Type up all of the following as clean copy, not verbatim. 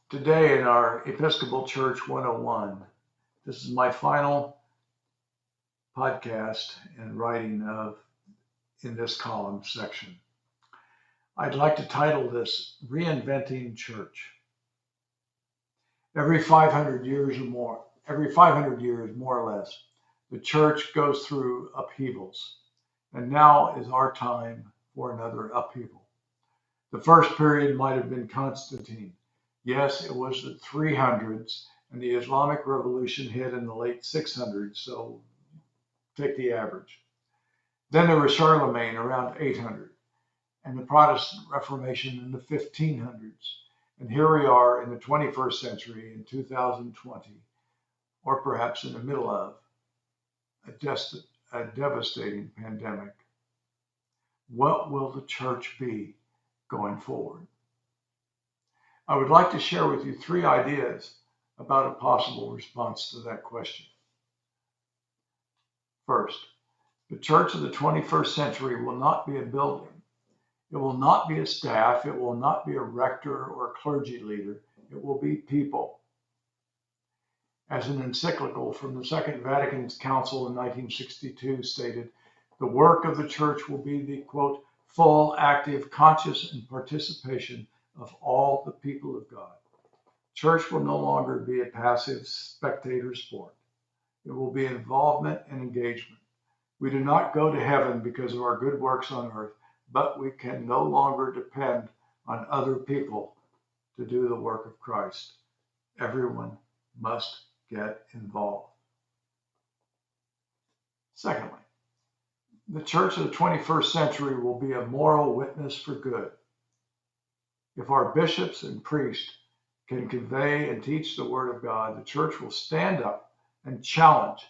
Today in our Episcopal Church 101, this is my final podcast and writing in this column section. I'd like to title this Reinventing Church. Every 500 years more or less, the church goes through upheavals, and now is our time for another upheaval. The first period might have been Constantine. Yes, it was the 300s, and the Islamic Revolution hit in the late 600s, so take the average. Then there was Charlemagne around 800, and the Protestant Reformation in the 1500s. And here we are in the 21st century in 2020, or perhaps in the middle of a devastating pandemic. What will the church be going forward? I would like to share with you 3 ideas about a possible response to that question. First, the church of the 21st century will not be a building. It will not be a staff. It will not be a rector or a clergy leader. It will be people. As an encyclical from the Second Vatican Council in 1962 stated, the work of the church will be the, quote, full, active, conscious, and participation of all the people of God. Church will no longer be a passive spectator sport. It will be involvement and engagement. We do not go to heaven because of our good works on earth, but we can no longer depend on other people to do the work of Christ. Everyone must get involved. Secondly, the church of the 21st century will be a moral witness for good. If our bishops and priests can convey and teach the word of God, the church will stand up and challenge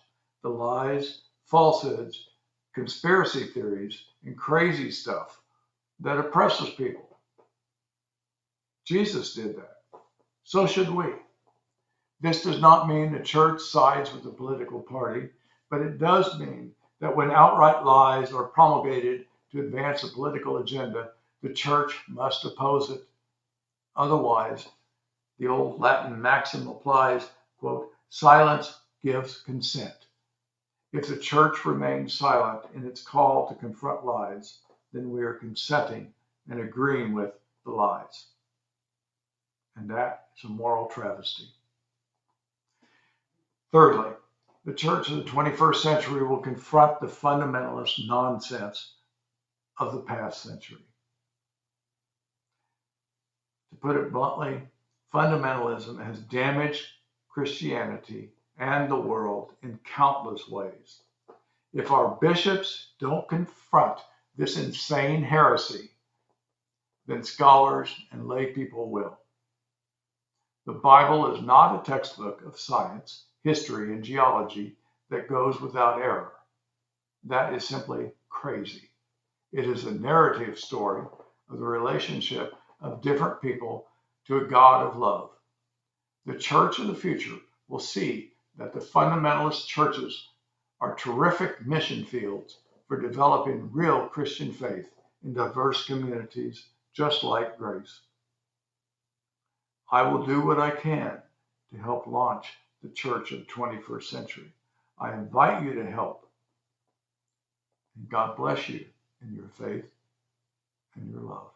the lies, falsehoods, conspiracy theories, and crazy stuff that oppresses people. Jesus did that. So should we. This does not mean the church sides with the political party, but it does mean that when outright lies are promulgated to advance a political agenda, the church must oppose it. Otherwise, the old Latin maxim applies, quote, silence gives consent. If the church remains silent in its call to confront lies, then we are consenting and agreeing with the lies. And that is a moral travesty. Thirdly, the church of the 21st century will confront the fundamentalist nonsense of the past century. To put it bluntly, fundamentalism has damaged Christianity and the world in countless ways. If our bishops don't confront this insane heresy, then scholars and lay people will. The Bible is not a textbook of science, history, and geology that goes without error. That is simply crazy. It is a narrative story of the relationship of different people to a God of love. The church of the future will see that the fundamentalist churches are terrific mission fields for developing real Christian faith in diverse communities just like Grace. I will do what I can to help launch the church of the 21st century. I invite you to help. And God bless you in your faith and your love.